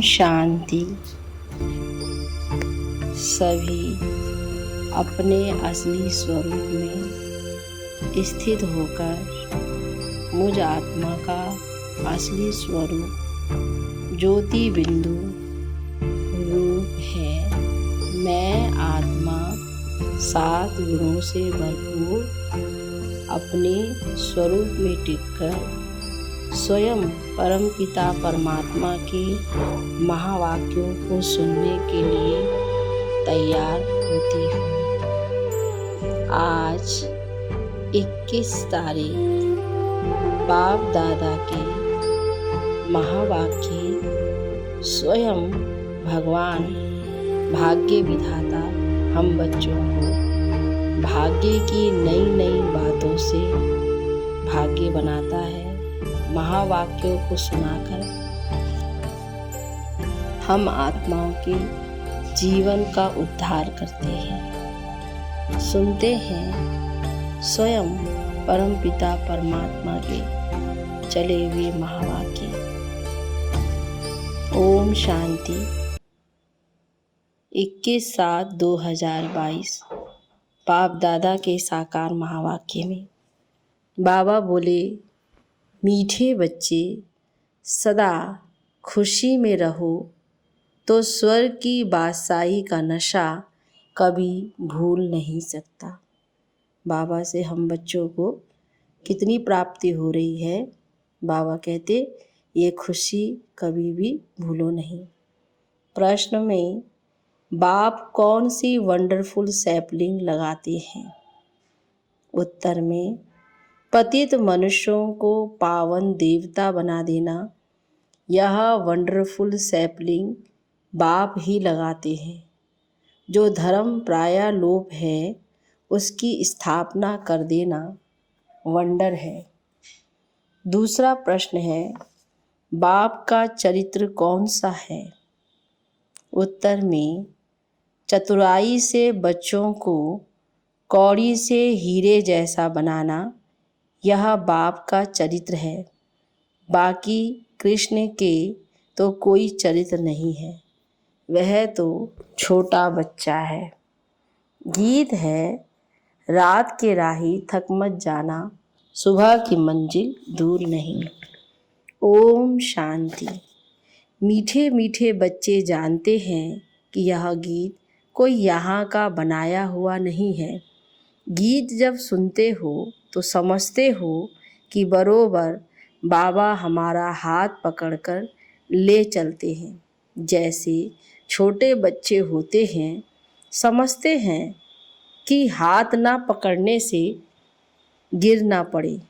शांति। सभी अपने असली स्वरूप में स्थित होकर मुझ आत्मा का असली स्वरूप ज्योति बिंदु रूप है। मैं आत्मा 7 गुणों से भरपूर अपने स्वरूप में टिककर स्वयं परमपिता परमात्मा के महावाक्यों को सुनने के लिए तैयार होती हूँ। आज 21 तारीख बाप दादा के महावाक्य स्वयं भगवान भाग्य विधाता हम बच्चों को भाग्य की नई नई बातों से भाग्य बनाता है। महावाक्यों को सुनाकर हम आत्माओं के जीवन का उद्धार करते हैं। सुनते हैं स्वयं परमपिता परमात्मा के चले हुए महावाक्य। ओम शांति। 21/7/2022 बाप दादा के साकार महावाक्य में बाबा बोले, मीठे बच्चे सदा खुशी में रहो तो स्वर्ग की बादशाही का नशा कभी भूल नहीं सकता। बाबा से हम बच्चों को कितनी प्राप्ति हो रही है। बाबा कहते ये खुशी कभी भी भूलो नहीं। प्रश्न में बाप कौन सी वंडरफुल सैपलिंग लगाते हैं? उत्तर में पतित मनुष्यों को पावन देवता बना देना, यह वंडरफुल सैपलिंग बाप ही लगाते हैं। जो धर्म प्राय लोप है उसकी स्थापना कर देना वंडर है। दूसरा प्रश्न है, बाप का चरित्र कौन सा है? उत्तर में चतुराई से बच्चों को कौड़ी से हीरे जैसा बनाना, यह बाप का चरित्र है। बाकी कृष्ण के तो कोई चरित्र नहीं है, वह तो छोटा बच्चा है। गीत है, रात के राही थक मत जाना, सुबह की मंजिल दूर नहीं। ओम शांति। मीठे मीठे बच्चे जानते हैं कि यह गीत कोई यहाँ का बनाया हुआ नहीं है। गीत जब सुनते हो तो समझते हो कि बरोबर बाबा हमारा हाथ पकड़कर ले चलते हैं। जैसे छोटे बच्चे होते हैं, समझते हैं कि हाथ ना पकड़ने से गिर ना पड़े।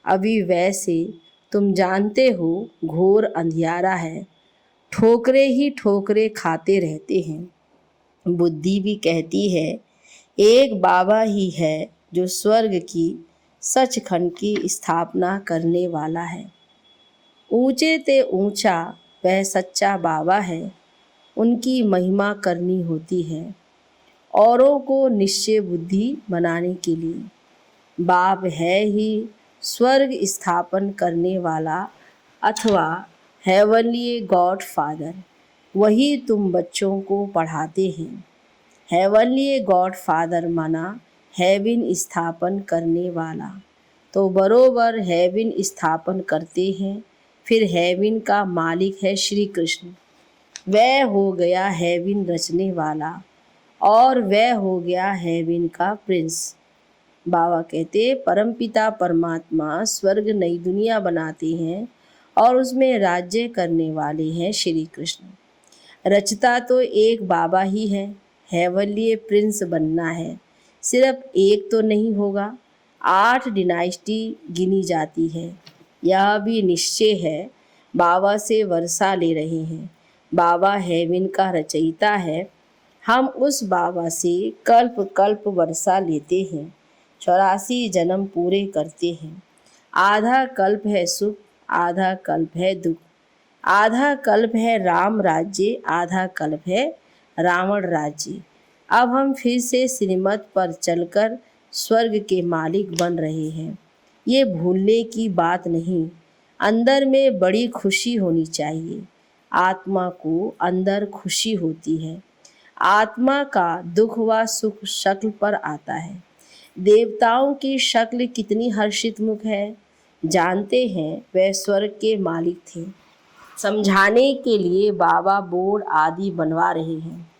अभी वैसे तुम जानते हो घोर अंधियारा है, ठोकरे ही ठोकरे खाते रहते हैं। बुद्धि भी कहती है एक बाबा ही है जो स्वर्ग की सचखंड की स्थापना करने वाला है। ऊंचे ते ऊंचा वह सच्चा बाबा है, उनकी महिमा करनी होती है औरों को निश्चय बुद्धि बनाने के लिए। बाप है ही स्वर्ग स्थापन करने वाला अथवा हेवनली गॉड फादर, वही तुम बच्चों को पढ़ाते हैं। हेवनली गॉड फादर माना हेवन स्थापन करने वाला, तो बरोबर हेवन स्थापन करते हैं। फिर हेवन का मालिक है श्री कृष्ण, वह हो गया हेवन रचने वाला और वह हो गया हेवन का प्रिंस। बाबा कहते परमपिता परमात्मा स्वर्ग नई दुनिया बनाते हैं और उसमें राज्य करने वाले हैं श्री कृष्ण। रचता तो एक बाबा ही है, हेवनली प्रिंस बनना है। सिर्फ एक तो नहीं होगा, 8 डिनाइस्टी गिनी जाती है। यह भी निश्चय है बाबा से वर्षा ले रहे हैं। बाबा हेवन का रचयिता है, हम उस बाबा से कल्प कल्प वर्षा लेते हैं। 84 जन्म पूरे करते हैं। आधा कल्प है सुख, आधा कल्प है दुख, आधा कल्प है राम राज्य, आधा कल्प है रावण राज्य। अब हम फिर से श्रीमत पर चलकर स्वर्ग के मालिक बन रहे हैं। ये भूलने की बात नहीं, अंदर में बड़ी खुशी होनी चाहिए। आत्मा को अंदर खुशी होती है। आत्मा का दुख व सुख शक्ल पर आता है। देवताओं की शक्ल कितनी हर्षित मुख है। जानते हैं वह स्वर्ग के मालिक थे। समझाने के लिए बाबा बोर्ड आदि बनवा रहे हैं।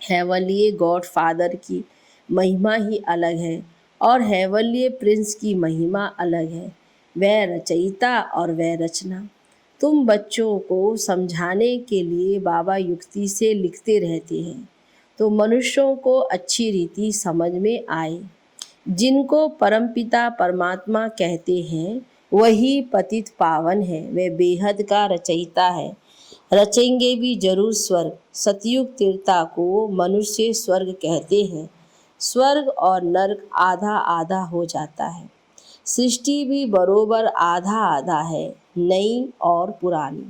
हेवनली गॉड फादर की महिमा ही अलग है और हेवनली प्रिंस की महिमा अलग है। वह रचयिता और वह रचना। तुम बच्चों को समझाने के लिए बाबा युक्ति से लिखते रहते हैं तो मनुष्यों को अच्छी रीति समझ में आए। जिनको परमपिता परमात्मा कहते हैं वही पतित पावन है। वह बेहद का रचयिता है। रचेंगे भी जरूर स्वर्ग। सतयुग तीर्था को मनुष्य स्वर्ग कहते हैं। स्वर्ग और नर्क आधा आधा हो जाता है। सृष्टि भी बरोबर आधा आधा है, नई और पुरानी।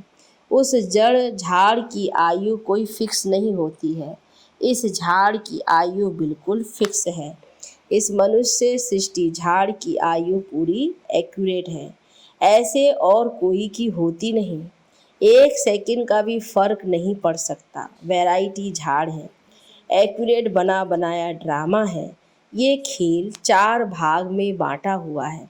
उस जड़ झाड़ की आयु कोई फिक्स नहीं होती है। इस झाड़ की आयु बिल्कुल फिक्स है। इस मनुष्य सृष्टि झाड़ की आयु पूरी एक्यूरेट है। ऐसे और कोई की होती नहीं। 1 सेकंड का भी फर्क नहीं पड़ सकता। वैरायटी झाड़ है। एक्यूरेट बना बनाया ड्रामा है। ये खेल 4 भाग में बांटा हुआ है।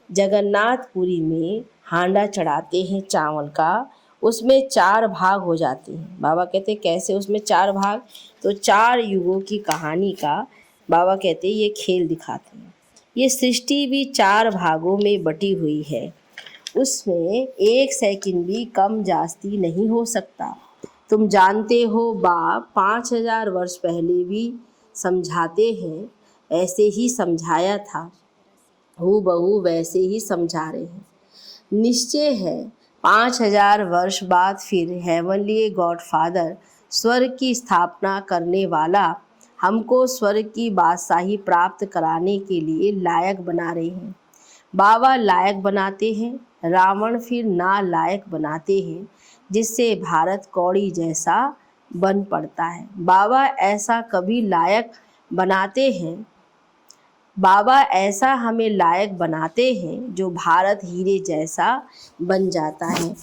जगन्नाथपुरी में हांडा चढ़ाते हैं चावल का, उसमें 4 भाग हो जाते हैं। बाबा कहते हैं कैसे उसमें 4 भाग, तो 4 युगों की कहानी का बाबा कहते हैं ये खेल दिखाते हैं। ये सृष्टि भी 4 भागों में बटी हुई है। उसमें 1 सेकंड भी कम जास्ती नहीं हो सकता। तुम जानते हो बाप 5000 वर्ष पहले भी समझाते हैं, ऐसे ही समझाया था। हूबहू वैसे ही समझा रहे हैं। निश्चय है 5000 वर्ष बाद फिर हेवनली गॉड फादर स्वर्ग की स्थापना करने वाला हमको स्वर्ग की बादशाही प्राप्त कराने के लिए लायक बना रहे हैं। बाबा लायक बनाते हैं, रावण फिर ना लायक बनाते हैं, जिससे भारत कौड़ी जैसा बन पड़ता है। बाबा ऐसा कभी लायक बनाते हैं, बाबा ऐसा हमें लायक बनाते हैं जो भारत हीरे जैसा बन जाता है।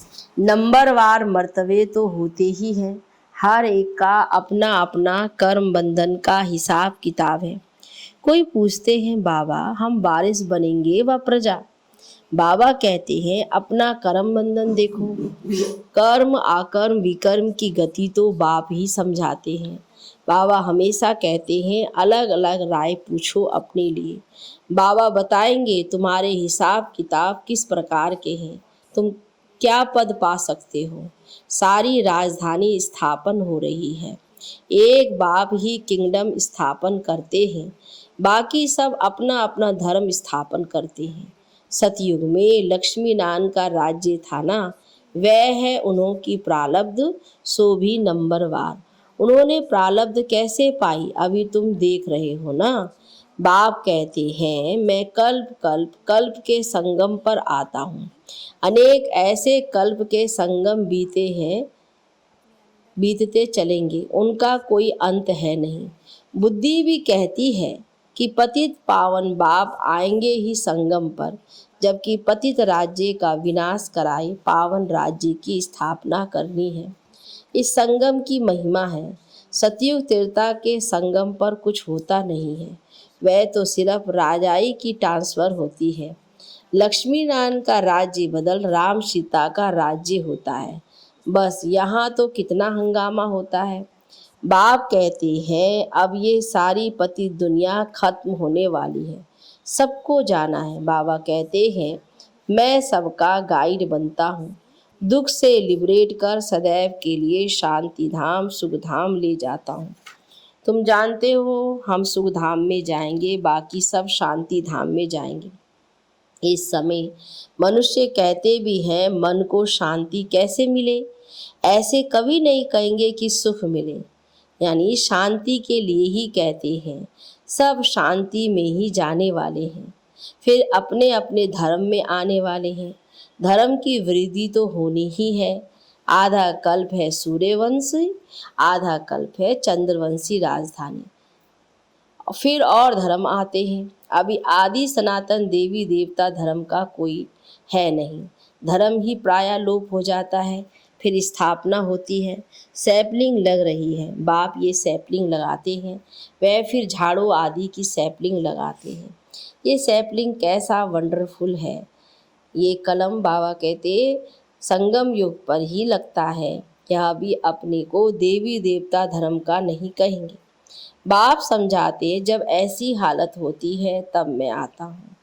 नंबरवार मर्तबे तो होते ही हैं। हर एक का अपना अपना कर्म बंधन का हिसाब किताब है। कोई पूछते हैं बाबा हम वारिस बनेंगे व प्रजा। बाबा कहते हैं अपना कर्म बंधन देखो। कर्म आकर्म विकर्म की गति तो बाप ही समझाते हैं। बाबा हमेशा कहते हैं अलग अलग राय पूछो अपने लिए। बाबा बताएंगे तुम्हारे हिसाब किताब किस प्रकार के हैं, तुम क्या पद पा सकते हो। सारी राजधानी स्थापन हो रही है। एक बाप ही किंगडम स्थापन करते हैं, बाकी सब अपना अपना धर्म स्थापन करते हैं। सतयुग में लक्ष्मी नारायण का राज्य था ना, वह है उन्हों की प्रारब्ध, सो भी नंबरवार। उन्होंने प्रारब्ध कैसे पाई अभी तुम देख रहे हो ना। बाप कहते हैं मैं कल्प कल्प कल्प के संगम पर आता हूँ। अनेक ऐसे कल्प के संगम बीते हैं, बीतते चलेंगे, उनका कोई अंत है नहीं। बुद्धि भी कहती है कि पतित पावन बाप आएंगे ही संगम पर, जबकि पतित राज्य का विनाश कराए पावन राज्य की स्थापना करनी है। इस संगम की महिमा है। सतयुग तीर्था के संगम पर कुछ होता नहीं है, वह तो सिर्फ राजाई की ट्रांसफर होती है। लक्ष्मी नारायण का राज्य बदल राम सीता का राज्य होता है। बस यहाँ तो कितना हंगामा होता है। बाप कहते हैं अब ये सारी पति दुनिया खत्म होने वाली है, सबको जाना है। बाबा कहते हैं मैं सबका गाइड बनता हूँ, दुख से लिबरेट कर सदैव के लिए शांति धाम सुख धाम ले जाता हूँ। तुम जानते हो हम सुख धाम में जाएंगे, बाकी सब शांति धाम में जाएंगे। इस समय मनुष्य कहते भी हैं मन को शांति कैसे मिले, ऐसे कभी नहीं कहेंगे कि सुख मिले। यानी शांति के लिए ही कहते हैं। सब शांति में ही जाने वाले हैं, फिर अपने अपने धर्म में आने वाले हैं। धर्म की वृद्धि तो होनी ही है। आधा कल्प है सूर्यवंशी, आधा कल्प है चंद्रवंशी राजधानी, फिर और धर्म आते हैं। अभी आदि सनातन देवी देवता धर्म का कोई है नहीं। धर्म ही प्राय लोप हो जाता है, फिर स्थापना होती है, सैपलिंग लग रही है, बाप ये सैपलिंग लगाते हैं, वह फिर झाड़ू आदि की सैपलिंग लगाते हैं। ये सैपलिंग कैसा वंडरफुल है। ये कलम बाबा कहते संगम युग पर ही लगता है। यह भी अपने को देवी देवता धर्म का नहीं कहेंगे। बाप समझाते जब ऐसी हालत होती है तब मैं आता हूँ।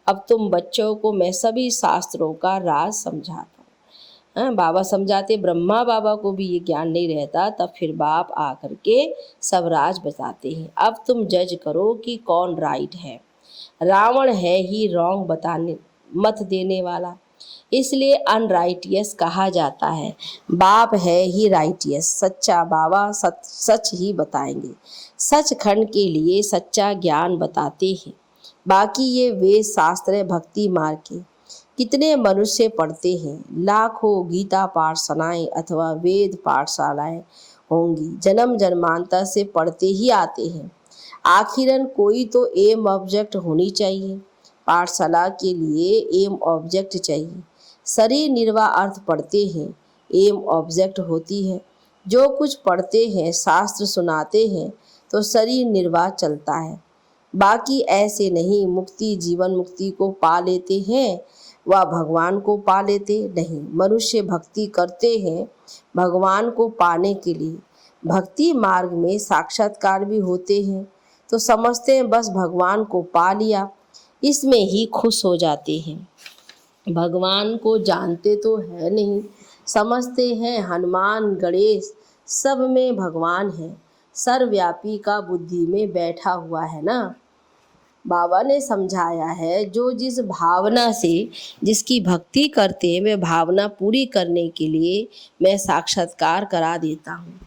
अब तुम बच्चों को मैं सभी शास्त्रों का राज समझाता हूँ। बाबा समझाते ब्रह्मा बाबा को भी ये ज्ञान नहीं रहता, तब फिर बाप आकर के सब राज बताते हैं। अब तुम जज करो कि कौन राइट है। रावण है ही रॉन्ग बताने मत देने वाला, इसलिए अनराइटियस कहा जाता है। बाप है ही राइटियस, सच्चा बाबा सच ही बताएंगे। सचखंड के लिए सच्चा ज्ञान बताते हैं। बाकी ये वेद शास्त्र भक्ति मार्ग के कितने मनुष्य पढ़ते हैं। लाखों गीता पाठशालाएं अथवा वेद पाठशालाएं होंगी, जन्म जन्मांतर से पढ़ते ही आते हैं। आखिरन कोई तो एम ऑब्जेक्ट होनी चाहिए। पाठशाला के लिए एम ऑब्जेक्ट चाहिए। शरीर निर्वाह अर्थ पढ़ते हैं, एम ऑब्जेक्ट होती है। जो कुछ पढ़ते हैं, शास्त्र सुनाते हैं, तो शरीर निर्वाह चलता है। बाकी ऐसे नहीं मुक्ति जीवन मुक्ति को पा लेते हैं व भगवान को पा लेते नहीं। मनुष्य भक्ति करते हैं भगवान को पाने के लिए। भक्ति मार्ग में साक्षात्कार भी होते हैं, तो समझते हैं बस भगवान को पा लिया, इसमें ही खुश हो जाते हैं। भगवान को जानते तो है नहीं, समझते हैं हनुमान गणेश सब में भगवान है। सर्वव्यापी का बुद्धि में बैठा हुआ है ना। बाबा ने समझाया है जो जिस भावना से जिसकी भक्ति करते हैं, वह भावना पूरी करने के लिए मैं साक्षात्कार करा देता हूँ।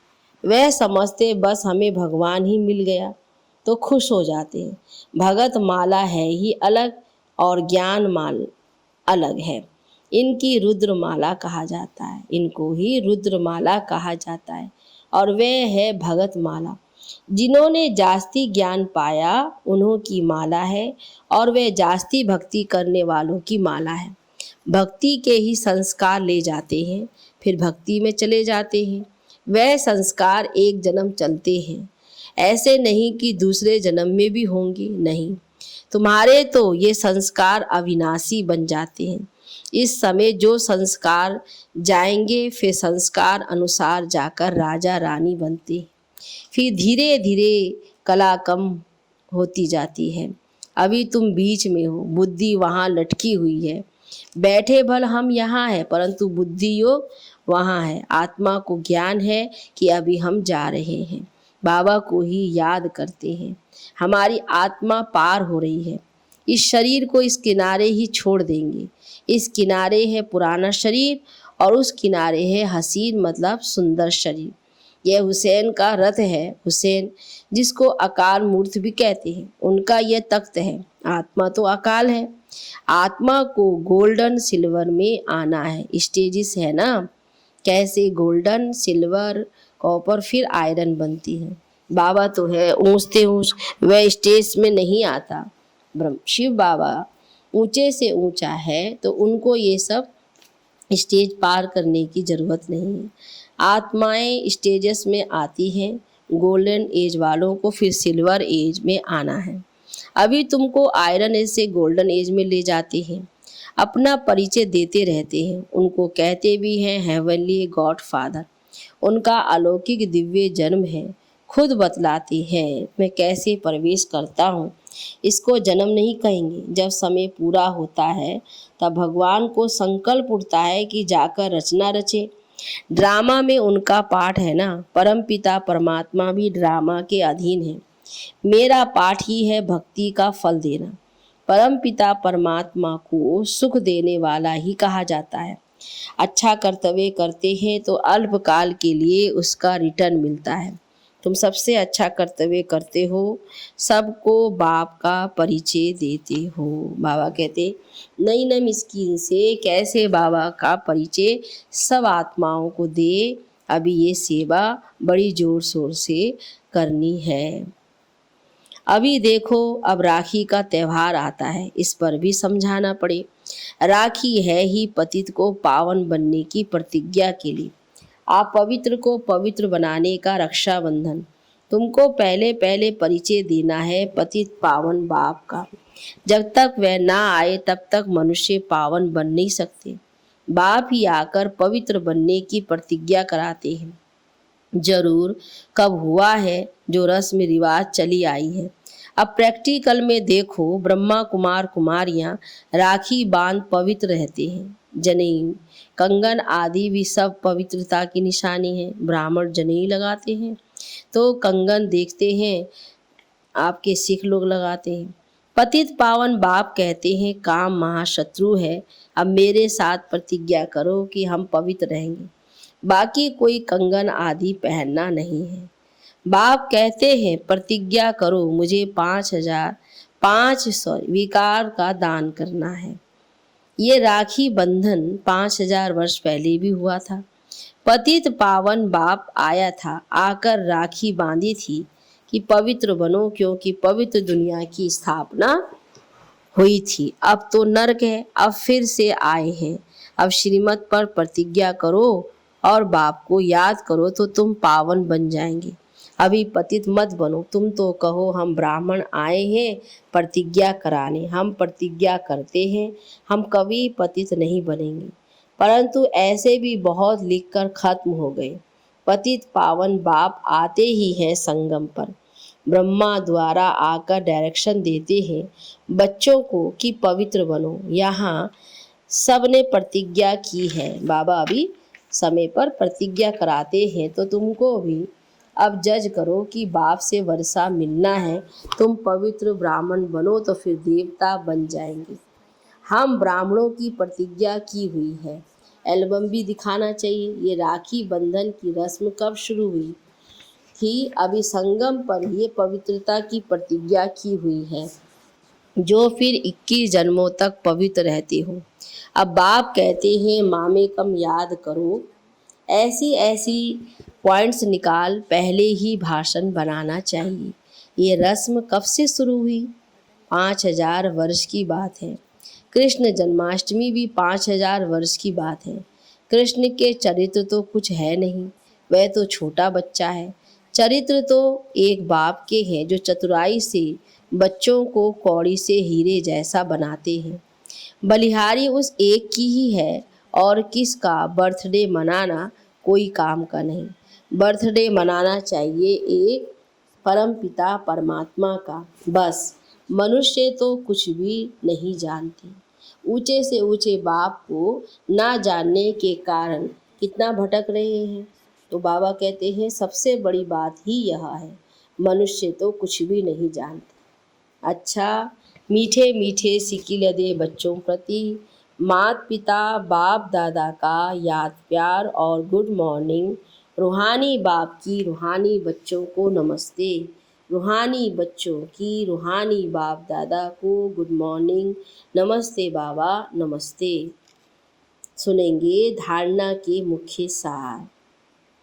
वह समझते बस हमें भगवान ही मिल गया तो खुश हो जाते हैं। भगत माला है ही अलग और ज्ञान माल अलग है। इनकी रुद्रमाला कहा जाता है, इनको ही रुद्रमाला कहा जाता है। और वह है भगत माला। जिन्होंने जास्ती ज्ञान पाया उन्हों की माला है, और वह जास्ती भक्ति करने वालों की माला है। भक्ति के ही संस्कार ले जाते हैं, फिर भक्ति में चले जाते हैं। वह संस्कार एक जन्म चलते हैं, ऐसे नहीं कि दूसरे जन्म में भी होंगे, नहीं। तुम्हारे तो ये संस्कार अविनाशी बन जाते हैं। इस समय जो संस्कार जाएंगे, फिर संस्कार अनुसार जाकर राजा रानी बनते हैं। फिर धीरे धीरे कला कम होती जाती है। अभी तुम बीच में हो, बुद्धि वहाँ लटकी हुई है। बैठे भल हम यहाँ हैं, परंतु बुद्धि योग वहाँ है। आत्मा को ज्ञान है कि अभी हम जा रहे हैं, बाबा को ही याद करते हैं। हमारी आत्मा पार हो रही है। इस शरीर को इस किनारे ही छोड़ देंगे। इस किनारे है पुराना शरीर और उस किनारे है हसीन मतलब सुंदर शरीर। यह हुसैन का रथ है। हुसैन जिसको अकाल मूर्त भी कहते हैं, उनका यह तख्त है। आत्मा तो अकाल है। आत्मा को गोल्डन सिल्वर में आना है। स्टेजेस है ना, कैसे गोल्डन सिल्वर कॉपर फिर आयरन बनती है। बाबा तो है ऊंचते ऊंच, वह स्टेज में नहीं आता। ब्रह्म शिव बाबा ऊंचे से ऊंचा है, तो उनको ये सब स्टेज पार करने की ज़रूरत नहीं है। आत्माएं स्टेजेस में आती हैं। गोल्डन एज वालों को फिर सिल्वर एज में आना है। अभी तुमको आयरन एज से गोल्डन एज में ले जाते हैं। अपना परिचय देते रहते हैं। उनको कहते भी हैं हेवनली गॉड फादर। उनका अलौकिक दिव्य जन्म है। खुद बतलाते हैं मैं कैसे प्रवेश करता हूँ। इसको जन्म नहीं कहेंगे। जब समय पूरा होता है तब भगवान को संकल्प उठता है कि जाकर रचना रचे। ड्रामा में उनका पाठ है ना। परमपिता परमात्मा भी ड्रामा के अधीन है। मेरा पाठ ही है भक्ति का फल देना। परमपिता परमात्मा को सुख देने वाला ही कहा जाता है। अच्छा कर्तव्य करते हैं तो अल्पकाल के लिए उसका रिटर्न मिलता है। तुम सबसे अच्छा कर्तव्य करते हो, सबको बाप का परिचय देते हो। बाबा कहते नई नई स्कीम से कैसे बाबा का परिचय सब आत्माओं को दे। अभी ये सेवा बड़ी जोर शोर से करनी है। अभी देखो अब राखी का त्यौहार आता है, इस पर भी समझाना पड़े। राखी है ही पतित को पावन बनने की प्रतिज्ञा के लिए। अपवित्र को पवित्र बनाने का रक्षाबंधन। तुमको पहले पहले परिचय देना है पतित पावन बाप का। जब तक वह ना आए तब तक मनुष्य पावन बन नहीं सकते। बाप ही आकर पवित्र बनने की प्रतिज्ञा कराते हैं। जरूर कब हुआ है जो रस्म रिवाज चली आई है। अब प्रैक्टिकल में देखो, ब्रह्मा कुमार कुमारियां राखी बांध पवित्र रहते हैं। जनेऊ कंगन आदि भी सब पवित्रता की निशानी है। ब्राह्मण जनेऊ लगाते हैं तो कंगन देखते हैं आपके सिख लोग लगाते हैं। पतित पावन बाप कहते हैं काम महाशत्रु है, अब मेरे साथ प्रतिज्ञा करो कि हम पवित्र रहेंगे, बाकी कोई कंगन आदि पहनना नहीं है। बाप कहते हैं प्रतिज्ञा करो, मुझे 5,500 विकार का दान करना है। ये राखी बंधन 5,000 वर्ष पहले भी हुआ था। पतित पावन बाप आया था, आकर राखी बांधी थी कि पवित्र बनो, क्योंकि पवित्र दुनिया की स्थापना हुई थी। अब तो नरक है, अब फिर से आए हैं। अब श्रीमत पर प्रतिज्ञा करो और बाप को याद करो तो तुम पावन बन जाएंगे। अभी पतित मत बनो। तुम तो कहो हम ब्राह्मण आए हैं प्रतिज्ञा कराने, हम प्रतिज्ञा करते हैं हम कभी पतित नहीं बनेंगे, परंतु ऐसे भी बहुत लिखकर खत्म हो गए। पतित पावन बाप आते ही हैं संगम पर। ब्रह्मा द्वारा आकर डायरेक्शन देते हैं बच्चों को कि पवित्र बनो। यहाँ सबने प्रतिज्ञा की है। बाबा अभी समय पर प्रतिज्ञा कराते हैं तो तुमको भी अब जज करो कि बाप से वर्षा मिलना है। तुम पवित्र ब्राह्मण बनो तो फिर देवता बन जाएंगे। हम ब्राह्मणों की प्रतिज्ञा की हुई है। एल्बम भी दिखाना चाहिए। ये राखी बंधन की रस्म कब शुरू हुई थी? अभी संगम पर ये पवित्रता की प्रतिज्ञा की हुई है, जो फिर 21 जन्मों तक पवित्र रहते हो। अब बाप कहते हैं मामे कम याद करो, ऐसी ऐसी पॉइंट्स निकाल, पहले ही भाषण बनाना चाहिए। ये रस्म कब से शुरू हुई? 5,000 वर्ष की बात है। कृष्ण जन्माष्टमी भी 5,000 वर्ष की बात है। कृष्ण के चरित्र तो कुछ है नहीं, वह तो छोटा बच्चा है। चरित्र तो एक बाप के हैं जो चतुराई से बच्चों को कौड़ी से हीरे जैसा बनाते हैं। बलिहारी उस एक की ही है और किसका बर्थडे मनाना कोई काम का नहीं। बर्थडे मनाना चाहिए एक परमपिता परमात्मा का, बस। मनुष्य तो कुछ भी नहीं जानते। ऊंचे से ऊंचे बाप को ना जानने के कारण कितना भटक रहे हैं। तो बाबा कहते हैं सबसे बड़ी बात ही यह है, मनुष्य तो कुछ भी नहीं जानते। अच्छा, मीठे मीठे सिकिल दे बच्चों प्रति माता पिता बाप दादा का याद प्यार और गुड मॉर्निंग। रूहानी बाप की रूहानी बच्चों को नमस्ते। रूहानी बच्चों की रूहानी बाप दादा को गुड मॉर्निंग। नमस्ते बाबा, नमस्ते। सुनेंगे धारणा के मुख्य सार।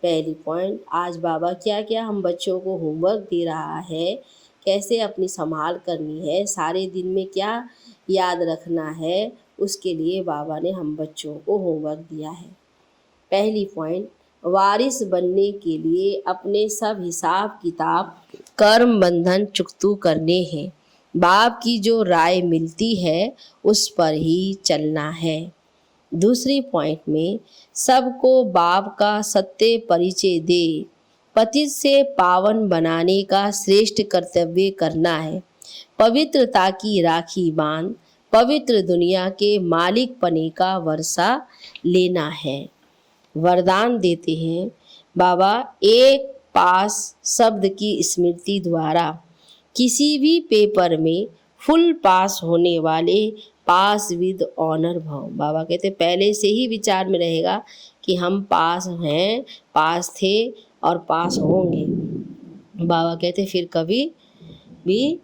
पहली पॉइंट, आज बाबा क्या क्या हम बच्चों को होमवर्क दे रहा है, कैसे अपनी संभाल करनी है, सारे दिन में क्या याद रखना है, उसके लिए बाबा ने हम बच्चों को होमवर्क दिया है। पहली पॉइंट, वारिस बनने के लिए अपने सब हिसाब किताब कर्म बंधन चुकतू करने हैं। बाप की जो राय मिलती है उस पर ही चलना है। दूसरी पॉइंट में, सबको बाप का सत्य परिचय दे, पतित से पावन बनाने का श्रेष्ठ कर्तव्य करना है। पवित्रता की राखी बांध पवित्र दुनिया के मालिक पने का वर्षा लेना है। वरदान देते हैं बाबा, एक पास शब्द की स्मृति द्वारा किसी भी पेपर में फुल पास होने वाले पास विद ऑनर भव। बाबा कहते पहले से ही विचार में रहेगा कि हम पास हैं, पास थे और पास होंगे। बाबा कहते फिर कभी भी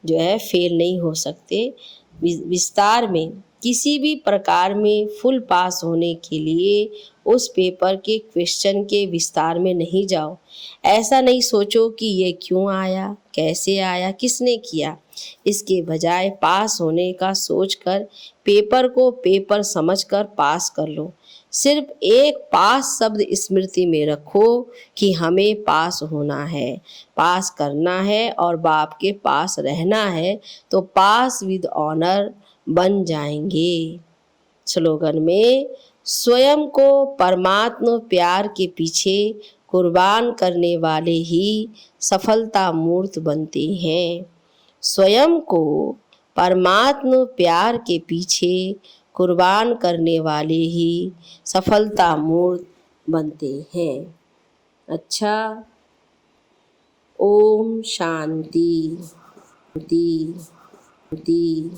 जो है फेल नहीं हो सकते। विस्तार में किसी भी प्रकार में फुल पास होने के लिए उस पेपर के क्वेश्चन के विस्तार में नहीं जाओ। ऐसा नहीं सोचो कि ये क्यों आया, कैसे आया, किसने किया। इसके बजाय पास होने का सोचकर पेपर को पेपर समझकर पास कर लो। सिर्फ एक पास शब्द स्मृति में रखो कि हमें पास होना है, पास करना है और बाप के पास रहना है, तो पास विद ऑनर बन जाएंगे। स्लोगन में स्वयं को परमात्मा प्यार के पीछे कुर्बान करने वाले ही सफलता मूर्त बनते हैं। स्वयं को परमात्मा प्यार के पीछे कुर्बान करने वाले ही सफलता मूर्त बनते हैं। अच्छा, ओम शांति शांति शांति।